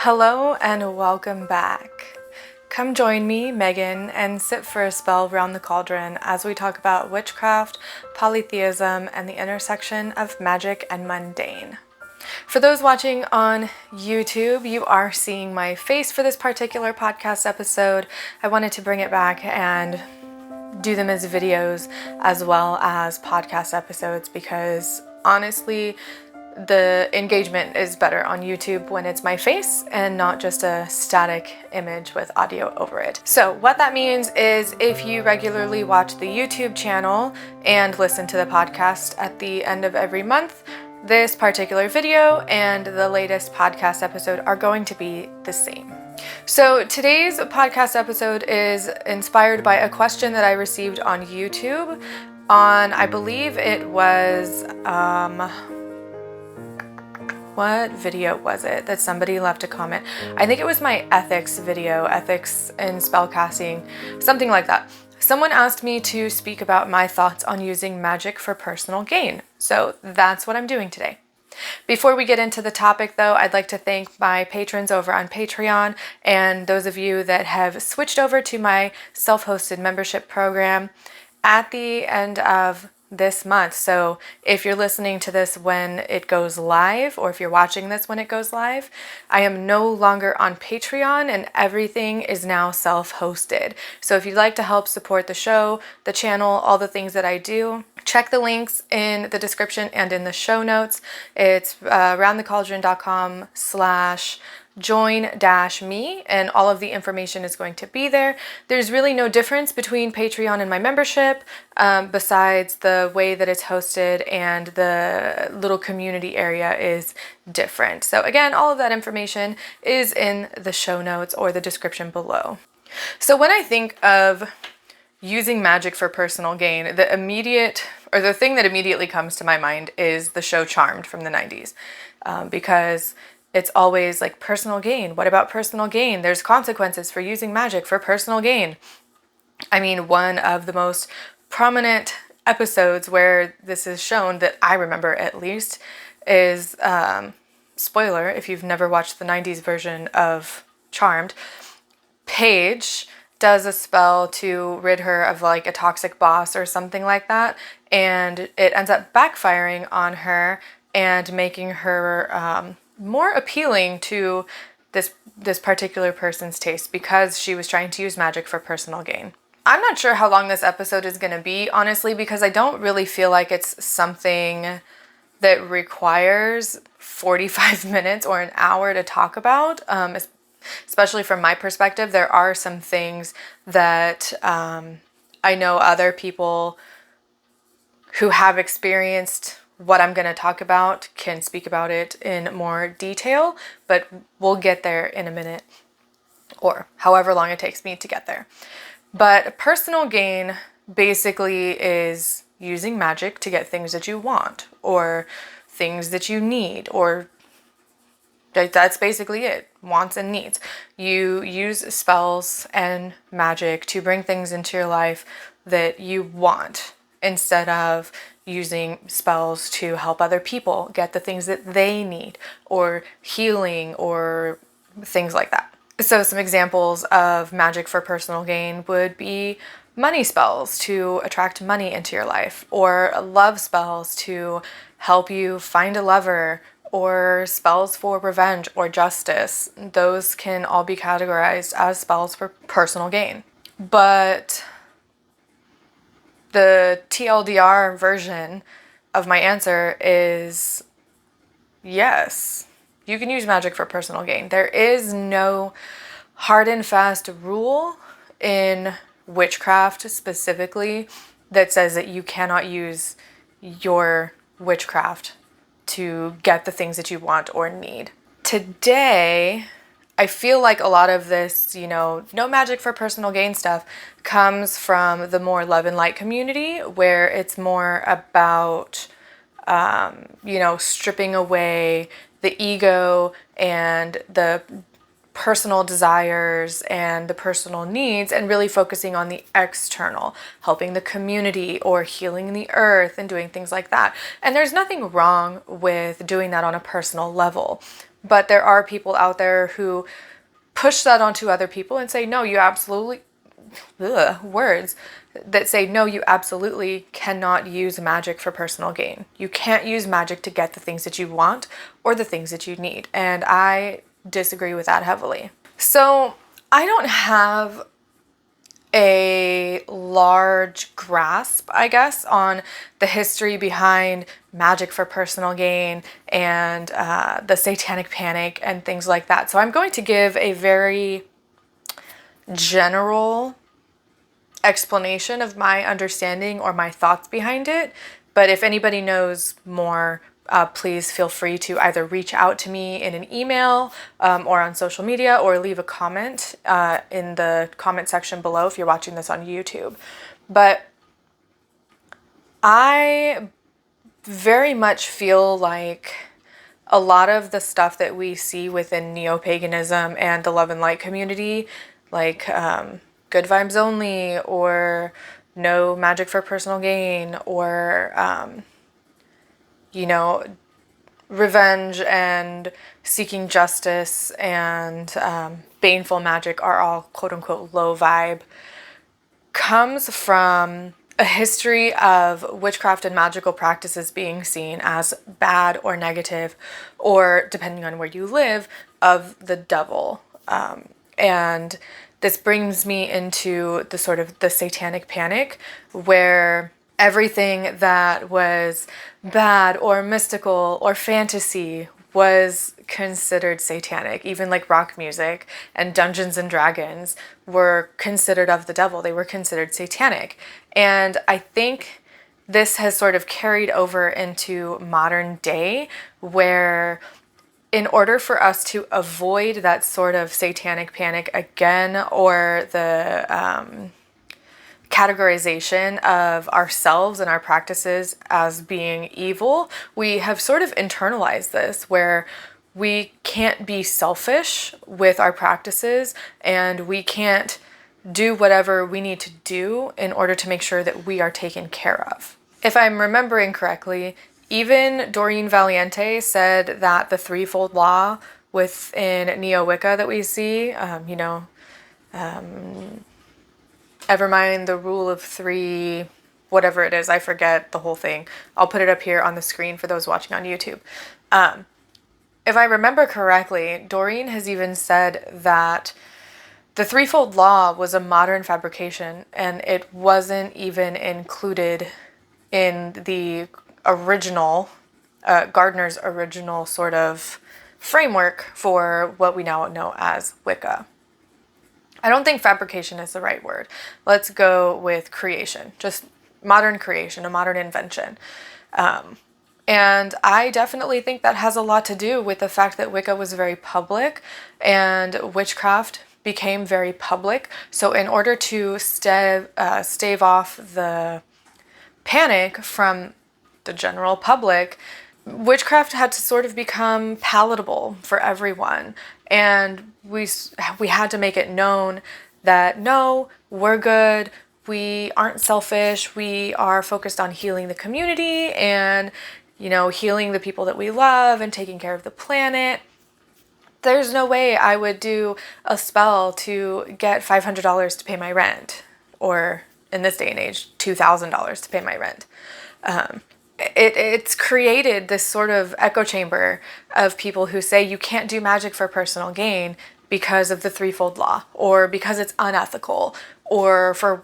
Hello and welcome back. Come join me, Megan, and sit for a spell round the cauldron as we talk about witchcraft, polytheism, and the intersection of magic and mundane. For those watching on YouTube, you are seeing my face for this particular podcast episode. I wanted to bring it back and do them as videos as well as podcast episodes because honestly, the engagement is better on YouTube when it's my face and not just a static image with audio over it. So what that means is if you regularly watch the YouTube channel and listen to the podcast at the end of every month, this particular video and the latest podcast episode are going to be the same. So today's podcast episode is inspired by a question that I received on YouTube on, I believe it was, what video was it that somebody left a comment? I think it was my ethics video, ethics in spellcasting, something like that. Someone asked me to speak about my thoughts on using magic for personal gain. So that's what I'm doing today. Before we get into the topic though, I'd like to thank my patrons over on Patreon and those of you that have switched over to my self-hosted membership program at the end of this month. So if you're listening to this when it goes live, or if you're watching this when it goes live, I am no longer on Patreon and everything is now self-hosted. So if you'd like to help support the show, the channel, all the things that I do, check the links in the description and in the show notes. It's roundthecauldron.com/join-me, and all of the information is going to be there. There's really no difference between Patreon and my membership besides the way that it's hosted, and the little community area is different. So again, all of that information is in the show notes or the description below. So when I think of using magic for personal gain, the thing that immediately comes to my mind is the show Charmed from the 90s, because it's always like personal gain. What about personal gain? There's consequences for using magic for personal gain. I mean, one of the most prominent episodes where this is shown that I remember at least is, spoiler, if you've never watched the 90s version of Charmed, Paige does a spell to rid her of like a toxic boss or something like that, and it ends up backfiring on her and making her more appealing to this particular person's taste because she was trying to use magic for personal gain. I'm not sure how long this episode is going to be, honestly, because I don't really feel like it's something that requires 45 minutes or an hour to talk about. Especially from my perspective, there are some things that I know other people who have experienced what I'm going to talk about can speak about it in more detail, but we'll get there in a minute, or however long it takes me to get there. But personal gain basically is using magic to get things that you want or things that you need, or that's basically it, wants and needs. You use spells and magic to bring things into your life that you want instead of using spells to help other people get the things that they need, or healing, or things like that. So some examples of magic for personal gain would be money spells to attract money into your life, or love spells to help you find a lover, or spells for revenge or justice. Those can all be categorized as spells for personal gain. But the TLDR version of my answer is yes, you can use magic for personal gain. There is no hard and fast rule in witchcraft specifically that says that you cannot use your witchcraft to get the things that you want or need. Today, I feel like a lot of this, no magic for personal gain stuff comes from the more love and light community, where it's more about, stripping away the ego and the personal desires and the personal needs, and really focusing on the external, helping the community or healing the earth and doing things like that. And there's nothing wrong with doing that on a personal level. But there are people out there who push that onto other people and say, no, you absolutely, words that say, no, you absolutely cannot use magic for personal gain. You can't use magic to get the things that you want or the things that you need. And I disagree with that heavily. So I don't have a large grasp, I guess, on the history behind magic for personal gain and the satanic panic and things like that. So I'm going to give a very general explanation of my understanding or my thoughts behind it. But if anybody knows more, please feel free to either reach out to me in an email or on social media, or leave a comment in the comment section below if you're watching this on YouTube. But I very much feel like a lot of the stuff that we see within neo-paganism and the love and light community, like good vibes only, or no magic for personal gain, or revenge and seeking justice and baneful magic are all quote unquote low vibe, comes from a history of witchcraft and magical practices being seen as bad or negative, or depending on where you live, of the devil. And this brings me into the sort of the satanic panic, where everything that was bad or mystical or fantasy was considered satanic. Even like rock music and Dungeons and Dragons were considered of the devil. They were considered satanic. And I think this has sort of carried over into modern day, where in order for us to avoid that sort of satanic panic again, or the categorization of ourselves and our practices as being evil, we have sort of internalized this, where we can't be selfish with our practices and we can't do whatever we need to do in order to make sure that we are taken care of. If I'm remembering correctly, even Doreen Valiente said that the threefold law within Neo-Wicca that we see, ever mind the rule of three, whatever it is, I forget the whole thing. I'll put it up here on the screen for those watching on YouTube. If I remember correctly, Doreen has even said that the threefold law was a modern fabrication, and it wasn't even included in the original, Gardner's original sort of framework for what we now know as Wicca. I don't think fabrication is the right word. Let's go with creation, just modern creation, a modern invention. And I definitely think that has a lot to do with the fact that Wicca was very public and witchcraft became very public. So in order to stave off the panic from the general public, witchcraft had to sort of become palatable for everyone. And we had to make it known that, no, we're good. We aren't selfish. We are focused on healing the community and, healing the people that we love and taking care of the planet. There's no way I would do a spell to get $500 to pay my rent, or in this day and age, $2,000 to pay my rent. It's created this sort of echo chamber of people who say you can't do magic for personal gain because of the threefold law, or because it's unethical, or for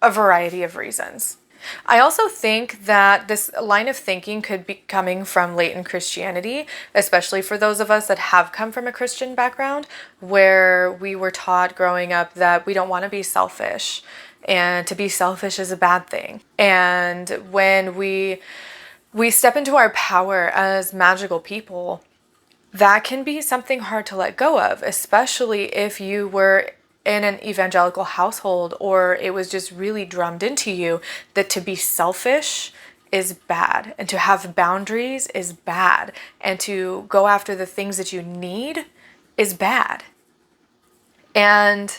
a variety of reasons. I also think that this line of thinking could be coming from latent Christianity, especially for those of us that have come from a Christian background, where we were taught growing up that we don't want to be selfish, and to be selfish is a bad thing. And when we step into our power as magical people, that can be something hard to let go of, especially if you were in an evangelical household, or it was just really drummed into you that to be selfish is bad, and to have boundaries is bad, and to go after the things that you need is bad. And,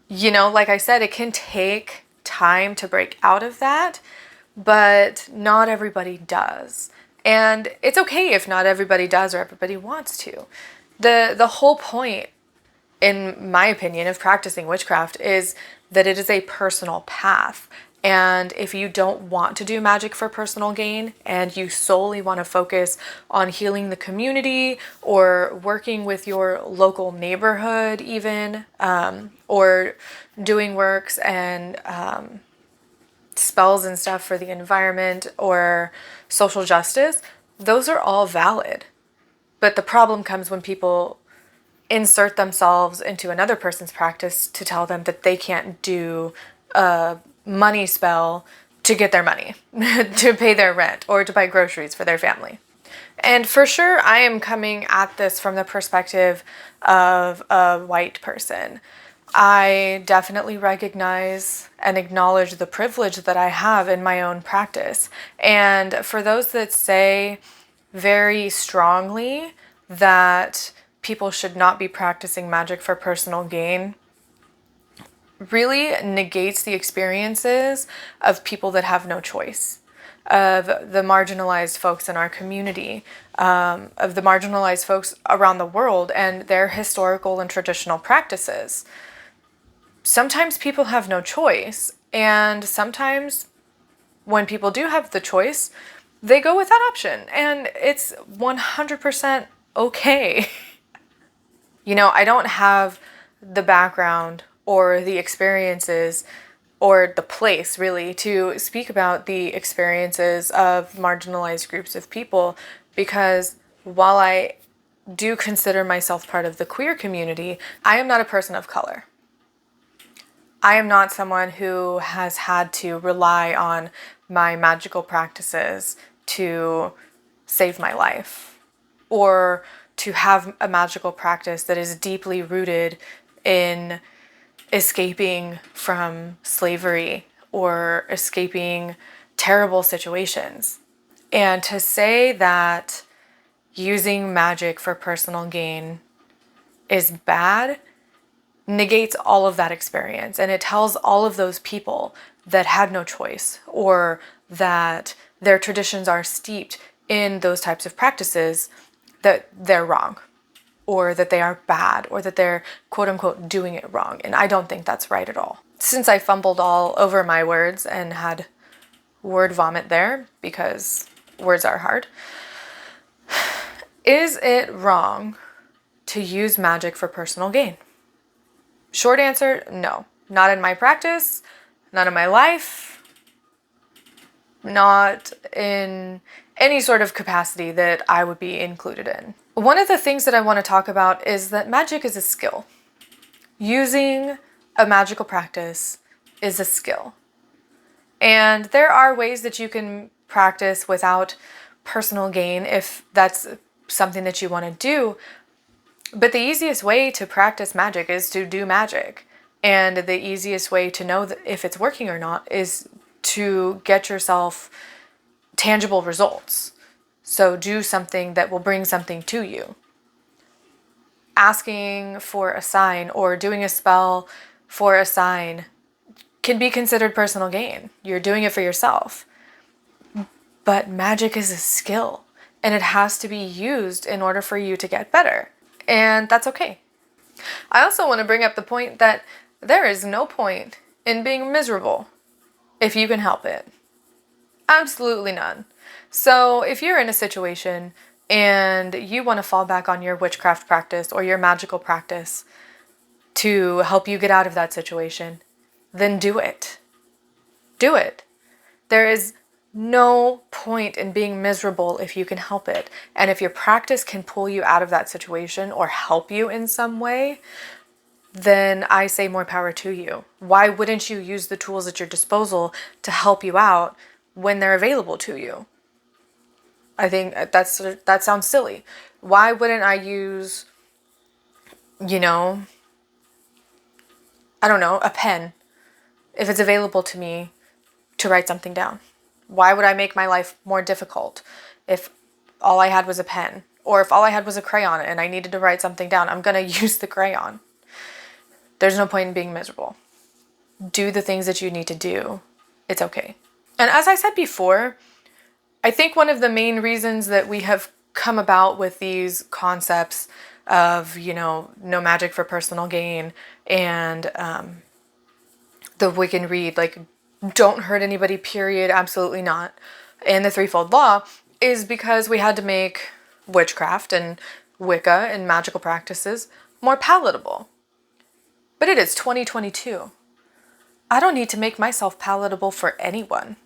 like I said, it can take time to break out of that, but not everybody does. And it's okay if not everybody does or everybody wants to. The whole point, in my opinion, of practicing witchcraft is that it is a personal path. And if you don't want to do magic for personal gain and you solely want to focus on healing the community or working with your local neighborhood even, or doing works and spells and stuff for the environment or social justice, those are all valid. But the problem comes when people insert themselves into another person's practice to tell them that they can't do a money spell to get their money, to pay their rent, or to buy groceries for their family. And for sure, I am coming at this from the perspective of a white person. I definitely recognize and acknowledge the privilege that I have in my own practice. And for those that say very strongly that people should not be practicing magic for personal gain, really negates the experiences of people that have no choice, of the marginalized folks in our community, of the marginalized folks around the world and their historical and traditional practices. Sometimes people have no choice, and sometimes when people do have the choice, they go with that option, and it's 100% okay. You know, I don't have the background or the experiences or the place really to speak about the experiences of marginalized groups of people, because while I do consider myself part of the queer community, I am not a person of color. I am not someone who has had to rely on my magical practices to save my life, or to have a magical practice that is deeply rooted in escaping from slavery or escaping terrible situations. And to say that using magic for personal gain is bad negates all of that experience, and it tells all of those people that had no choice, or that their traditions are steeped in those types of practices, that they're wrong, or that they are bad, or that they're quote unquote doing it wrong. And I don't think that's right at all. Since I fumbled all over my words and had word vomit there, because words are hard, is it wrong to use magic for personal gain? Short answer, no. Not in my practice, not in my life, not in any sort of capacity that I would be included in. One of the things that I want to talk about is that magic is a skill. Using a magical practice is a skill. And there are ways that you can practice without personal gain if that's something that you want to do. But the easiest way to practice magic is to do magic. And the easiest way to know that if it's working or not is to get yourself tangible results. So do something that will bring something to you. Asking for a sign or doing a spell for a sign can be considered personal gain. You're doing it for yourself. But magic is a skill, and it has to be used in order for you to get better. And that's okay. I also want to bring up the point that there is no point in being miserable if you can help it. Absolutely none. So if you're in a situation and you want to fall back on your witchcraft practice or your magical practice to help you get out of that situation, then do it. Do it. There is no point in being miserable if you can help it. And if your practice can pull you out of that situation or help you in some way, then I say more power to you. Why wouldn't you use the tools at your disposal to help you out when they're available to you? I think that sounds silly. Why wouldn't I use, a pen if it's available to me to write something down? Why would I make my life more difficult if all I had was a pen? Or if all I had was a crayon and I needed to write something down, I'm going to use the crayon. There's no point in being miserable. Do the things that you need to do. It's okay. And as I said before, I think one of the main reasons that we have come about with these concepts of, no magic for personal gain, and the Wiccan Rede, like, don't hurt anybody, period, absolutely not, and the threefold law, is because we had to make witchcraft and Wicca and magical practices more palatable. But it is 2022. I don't need to make myself palatable for anyone.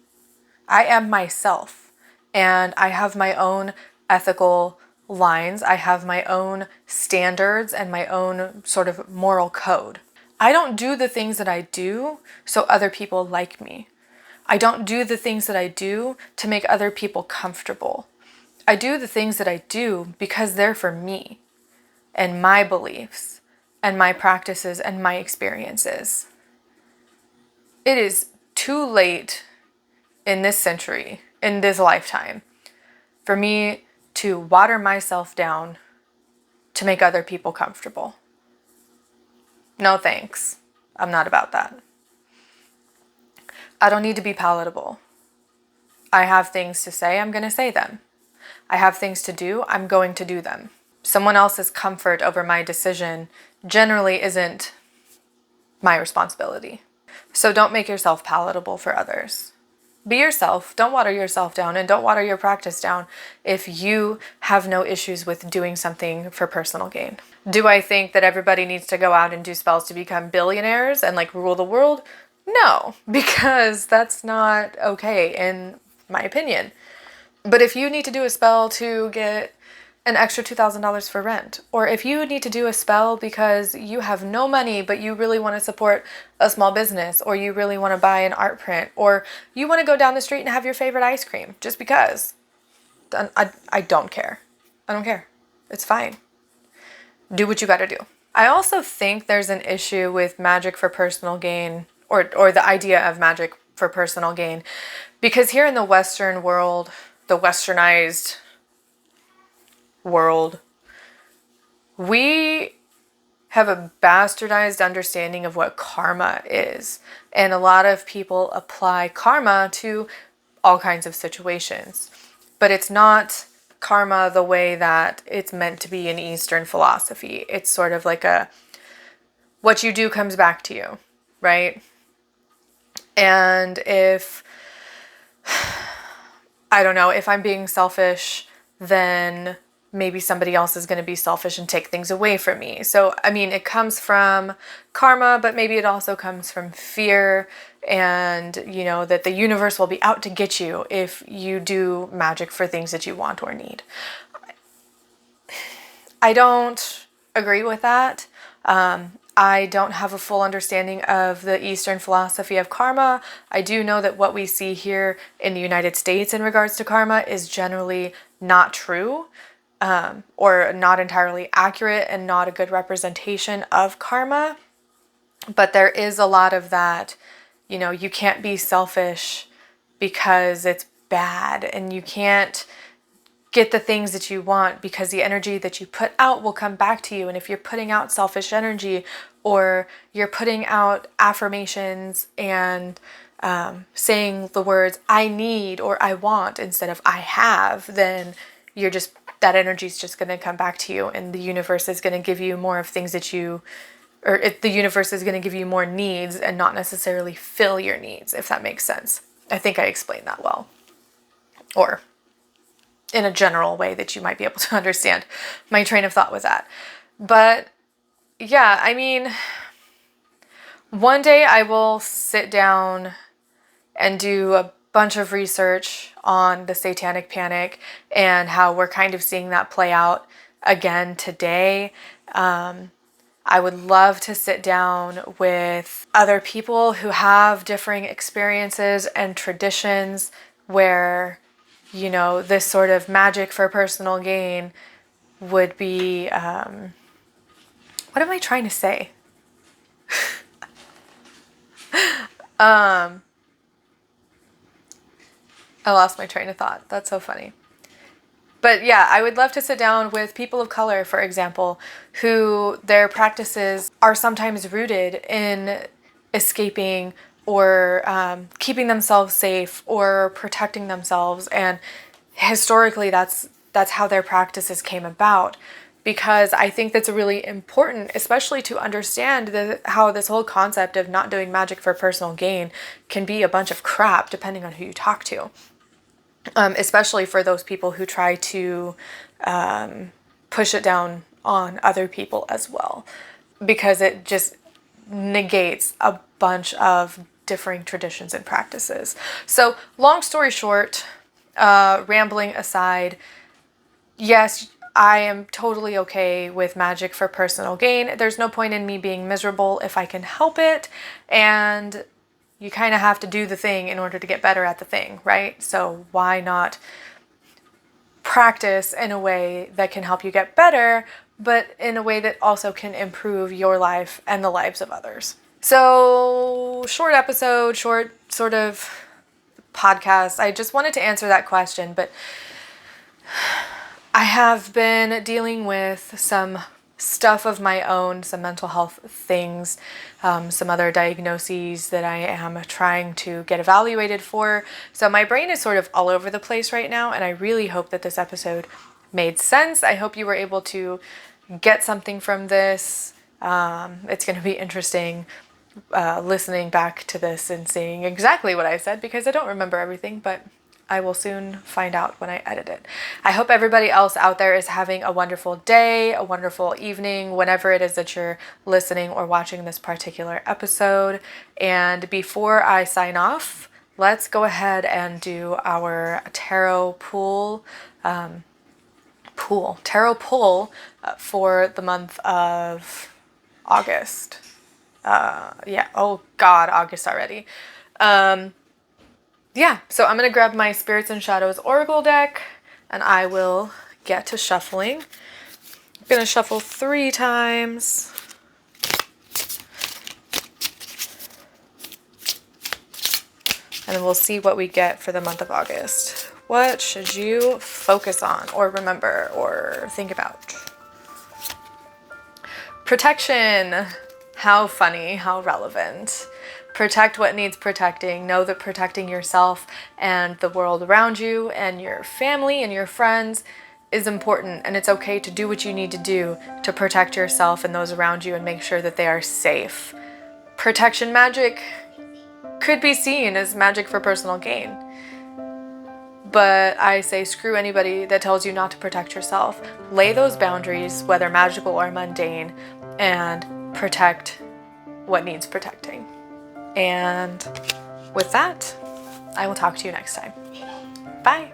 I am myself, and I have my own ethical lines. I have my own standards and my own sort of moral code. I don't do the things that I do so other people like me. I don't do the things that I do to make other people comfortable. I do the things that I do because they're for me and my beliefs and my practices and my experiences. It is too late in this century, in this lifetime, for me to water myself down to make other people comfortable. No thanks. I'm not about that. I don't need to be palatable. I have things to say, I'm going to say them. I have things to do, I'm going to do them. Someone else's comfort over my decision generally isn't my responsibility. So don't make yourself palatable for others. Be yourself. Don't water yourself down, and don't water your practice down if you have no issues with doing something for personal gain. Do I think that everybody needs to go out and do spells to become billionaires and like rule the world? No, because that's not okay in my opinion. But if you need to do a spell to get an extra $2,000 for rent, or if you need to do a spell because you have no money but you really want to support a small business, or you really want to buy an art print, or you want to go down the street and have your favorite ice cream just because, then I don't care. I don't care. It's fine. Do what you got to do. I also think there's an issue with magic for personal gain, or the idea of magic for personal gain, because here in the Western world, the westernized world, we have a bastardized understanding of what karma is. And a lot of people apply karma to all kinds of situations. But it's not karma the way that it's meant to be in Eastern philosophy. It's sort of like what you do comes back to you, right? And if, I don't know, if I'm being selfish, then maybe somebody else is going to be selfish and take things away from me. So, I mean, it comes from karma, but maybe it also comes from fear, and, that the universe will be out to get you if you do magic for things that you want or need. I don't agree with that. I don't have a full understanding of the Eastern philosophy of karma. I do know that what we see here in the United States in regards to karma is generally not true, or not entirely accurate, and not a good representation of karma. But there is a lot of that, you can't be selfish because it's bad, and you can't get the things that you want because the energy that you put out will come back to you. And if you're putting out selfish energy, or you're putting out affirmations and saying the words I need or I want instead of I have, then that energy is just going to come back to you, and the universe is going to give you more of things that the universe is going to give you more needs and not necessarily fill your needs, if that makes sense. I think I explained that well, or in a general way that you might be able to understand my train of thought with that. But yeah, I mean, one day I will sit down and do a bunch of research on the Satanic Panic and how we're kind of seeing that play out again today. I would love to sit down with other people who have differing experiences and traditions where, this sort of magic for personal gain would be, what am I trying to say? I lost my train of thought. That's so funny. But yeah, I would love to sit down with people of color, for example, who their practices are sometimes rooted in escaping or keeping themselves safe or protecting themselves. And historically, that's how their practices came about, because I think that's really important, especially to understand how this whole concept of not doing magic for personal gain can be a bunch of crap depending on who you talk to. Especially for those people who try to push it down on other people as well, because it just negates a bunch of differing traditions and practices. So long story short, rambling aside, yes, I am totally okay with magic for personal gain. There's no point in me being miserable if I can help it, and you kind of have to do the thing in order to get better at the thing, right? So why not practice in a way that can help you get better, but in a way that also can improve your life and the lives of others? So short episode, short sort of podcast. I just wanted to answer that question, but I have been dealing with some stuff of my own, some mental health things, some other diagnoses that I am trying to get evaluated for. So my brain is sort of all over the place right now, and I really hope that this episode made sense. I hope you were able to get something from this. It's going to be interesting listening back to this and seeing exactly what I said, because I don't remember everything, but I will soon find out when I edit it. I hope everybody else out there is having a wonderful day, a wonderful evening, whenever it is that you're listening or watching this particular episode. And before I sign off, let's go ahead and do our tarot pull for the month of August. Oh God, August already. So I'm going to grab my Spirits and Shadows Oracle deck, and I will get to shuffling. I'm going to shuffle 3 times. And then we'll see what we get for the month of August. What should you focus on or remember or think about? Protection. How funny, how relevant. Protect what needs protecting. Know that protecting yourself and the world around you and your family and your friends is important, and it's okay to do what you need to do to protect yourself and those around you and make sure that they are safe. Protection magic could be seen as magic for personal gain, but I say screw anybody that tells you not to protect yourself. Lay those boundaries, whether magical or mundane, and protect what needs protecting. And with that, I will talk to you next time. Bye.